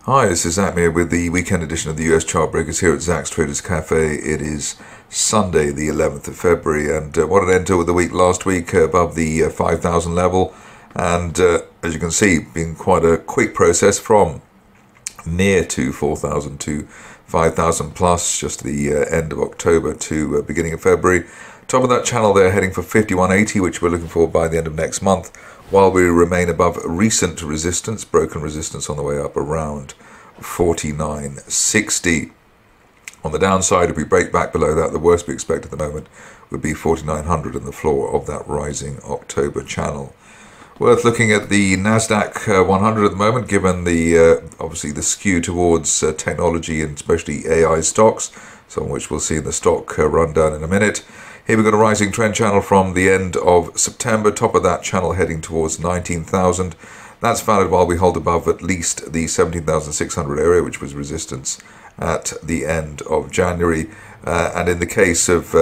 Hi, this is Zach here with the weekend edition of the US Chartbreakers here at Zach's Traders Cafe. It is Sunday, the 11th of February, and what an end to the week last week above the 5,000 level. And as you can see, been quite a quick process from near to 4,000 to 5,000 plus, just the end of October to beginning of February. Top of that channel there heading for 5180, which we're looking for by the end of next month, while we remain above recent resistance, broken resistance on the way up around 49.60. On the downside, if we break back below that, the worst we expect at the moment would be 4,900 in the floor of that rising October channel. Worth looking at the Nasdaq 100 at the moment, given the obviously the skew towards technology and especially AI stocks, some of which we'll see in the stock rundown in a minute. Here we've got a rising trend channel from the end of September, top of that channel heading towards 19,000. That's valid while we hold above at least the 17,600 area, which was resistance at the end of January. And in the case of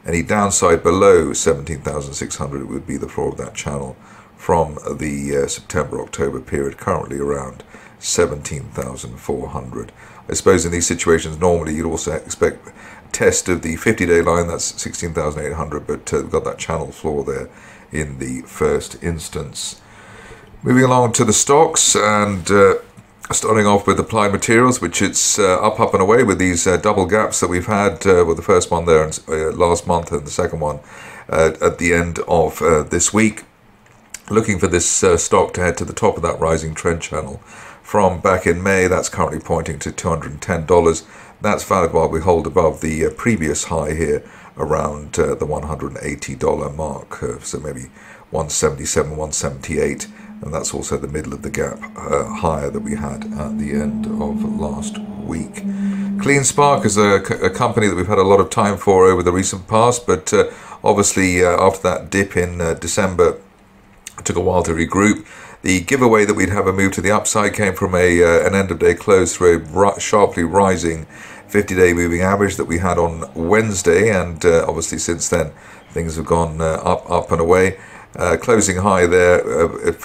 any downside below 17,600, it would be the floor of that channel from the September-October period, currently around 17,400. I suppose in these situations, normally you'd also expect test of the 50-day line, that's 16,800, but we've got that channel floor there in the first instance. Moving along to the stocks, and starting off with Applied Materials, which it's up and away with these double gaps that we've had, with the first one there last month and the second one at the end of this week. Looking for this stock to head to the top of that rising trend channel from back in May. That's currently pointing to $210. That's valid while we hold above the previous high here around the $180 mark, so maybe 177, 178, and that's also the middle of the gap higher that we had at the end of last week. Cleanspark is a company that we've had a lot of time for over the recent past, but obviously after that dip in December, it took a while to regroup. The giveaway that we'd have a move to the upside came from an end-of-day close through a sharply rising 50-day moving average that we had on Wednesday, and obviously since then things have gone up and away. Closing high there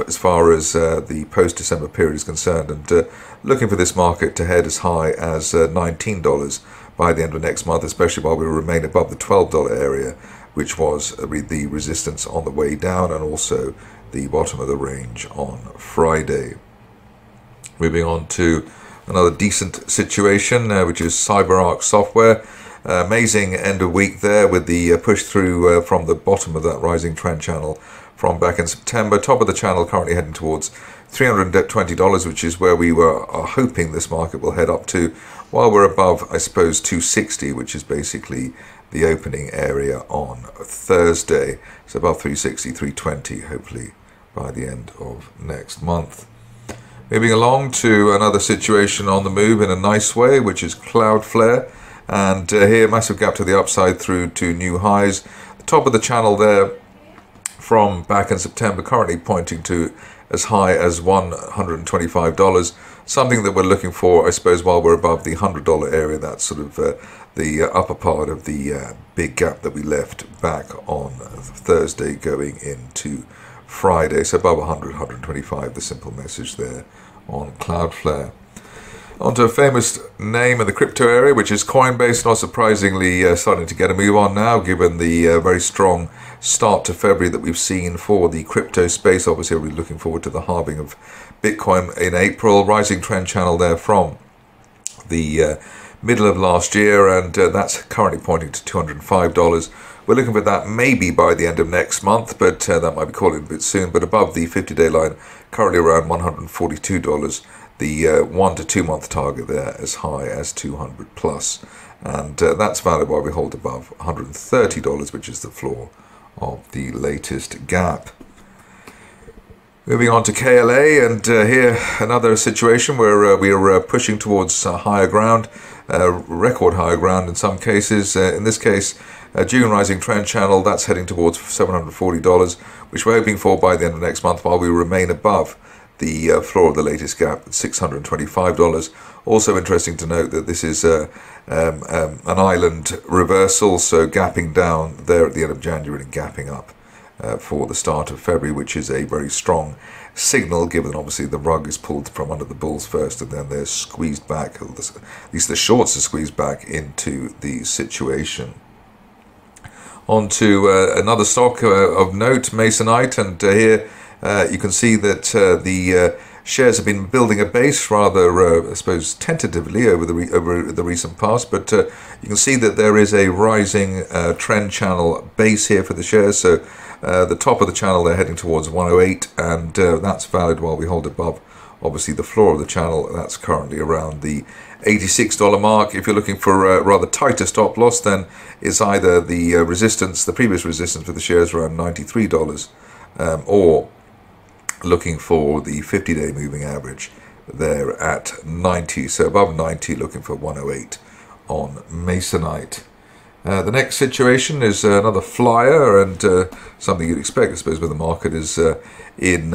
as far as the post-December period is concerned, and looking for this market to head as high as $19 by the end of next month, especially while we remain above the $12 area, which was the resistance on the way down and also the bottom of the range on Friday. Moving on to another decent situation, which is Cyberark software. Amazing end of week there with the push through from the bottom of that rising trend channel from back in September. Top of the channel currently heading towards $320, which is where we are hoping this market will head up to, while we're above, I suppose, 260, which is basically the opening area on Thursday. So above 360, 320, hopefully by the end of next month. Moving along to another situation on the move in a nice way, which is Cloudflare. And here, massive gap to the upside through to new highs. The top of the channel there from back in September, currently pointing to as high as $125. Something that we're looking for, I suppose, while we're above the $100 area. That's sort of the upper part of the big gap that we left back on Thursday going into Friday. So above 100, 125, the simple message there on Cloudflare. Onto a famous name in the crypto area, which is Coinbase. Not surprisingly, starting to get a move on now, given the very strong start to February that we've seen for the crypto space. Obviously, we're looking forward to the halving of Bitcoin in April. Rising trend channel there from the middle of last year, and that's currently pointing to $205. We're looking for that maybe by the end of next month, but that might be calling a bit soon. But above the 50-day line, currently around $142. The 1 to 2 month target there as high as 200 plus, and that's valid while we hold above $130, which is the floor of the latest gap. Moving on to KLA, and here another situation where we are pushing towards higher ground, record higher ground in some cases. In this case, June rising trend channel, that's heading towards $740, which we're hoping for by the end of next month, while we remain above the floor of the latest gap at $625. Also interesting to note that this is an island reversal, so gapping down there at the end of January and gapping up for the start of February, which is a very strong signal, given obviously the rug is pulled from under the bulls first and then they're squeezed back, at least the shorts are squeezed back into the situation. On to another stock of note, Masonite, and here you can see that the shares have been building a base rather, I suppose, tentatively over the recent past, but you can see that there is a rising trend channel base here for the shares. So the top of the channel, they're heading towards 108, and that's valid while we hold above, obviously, the floor of the channel. That's currently around the $86 mark. If you're looking for a rather tighter stop loss, then it's either the resistance, the previous resistance for the shares around $93, or looking for the 50-day moving average there at 90. So above 90, looking for 108 on Masonite. The next situation is another flyer, and something you'd expect, I suppose, when the market is in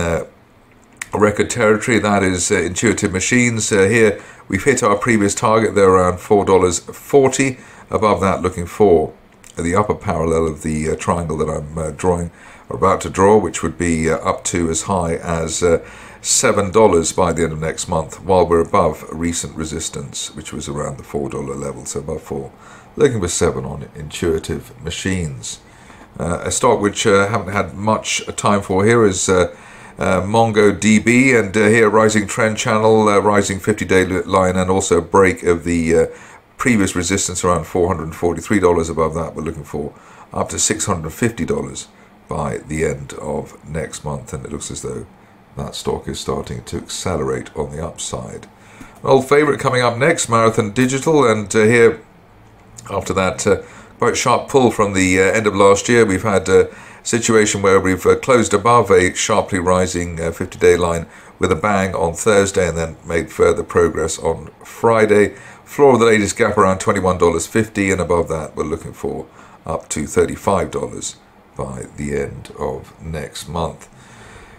record territory. That is Intuitive Machines. Here we've hit our previous target there around $4.40. Above that, looking for the upper parallel of the triangle that I'm about to draw, which would be up to as high as $7 by the end of next month, while we're above recent resistance, which was around the $4 level. So above 4, looking for 7 on Intuitive Machines. A stock which I haven't had much time for here is MongoDB, and here rising trend channel, rising 50-day line, and also a break of the previous resistance around $443. Above that, we're looking for up to $650 by the end of next month, and it looks as though that stock is starting to accelerate on the upside. An old favorite coming up next, Marathon Digital, and here after that quite sharp pull from the end of last year, we've had a situation where we've closed above a sharply rising 50-day line with a bang on Thursday, and then made further progress on Friday. Floor of the latest gap around $21.50, and above that we're looking for up to $35 by the end of next month.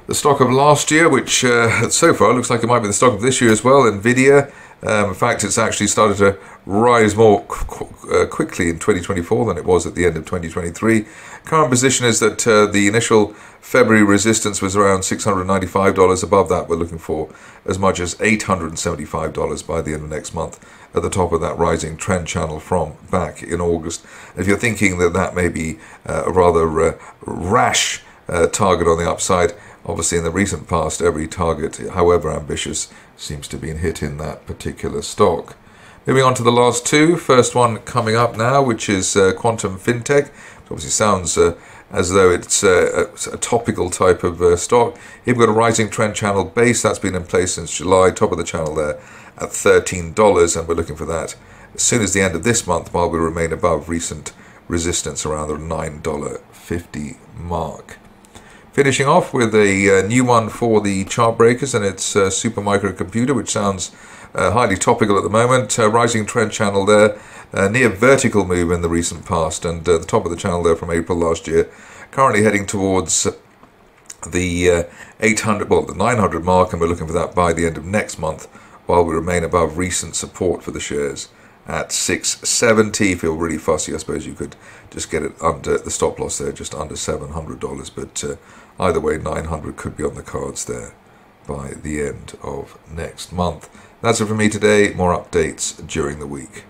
The stock of last year, which so far looks like it might be the stock of this year as well, Nvidia. In fact, it's actually started to rise more quickly in 2024 than it was at the end of 2023. Current position is that the initial February resistance was around $695. Above that, we're looking for as much as $875 by the end of next month, at the top of that rising trend channel from back in August. If you're thinking that that may be a rather rash target on the upside, obviously in the recent past, every target, however ambitious, seems to be hit in that particular stock. Moving on to the last two. First one coming up now, which is Quantum Fintech. It obviously sounds as though it's a topical type of stock. Here we've got a rising trend channel base that's been in place since July, top of the channel there at $13, and we're looking for that as soon as the end of this month, while we remain above recent resistance around the $9.50 mark. Finishing off with a new one for the Chartbreakers, and it's Super Microcomputer, which sounds highly topical at the moment. Rising trend channel there, near vertical move in the recent past, and the top of the channel there from April last year, currently heading towards the 800, well, the 900 mark, and we're looking for that by the end of next month, while we remain above recent support for the shares at 670. If you're really fussy, I suppose you could just get it under the stop loss there, just under $700, but either way, 900 could be on the cards there by the end of next month. That's it from me today. More updates during the week.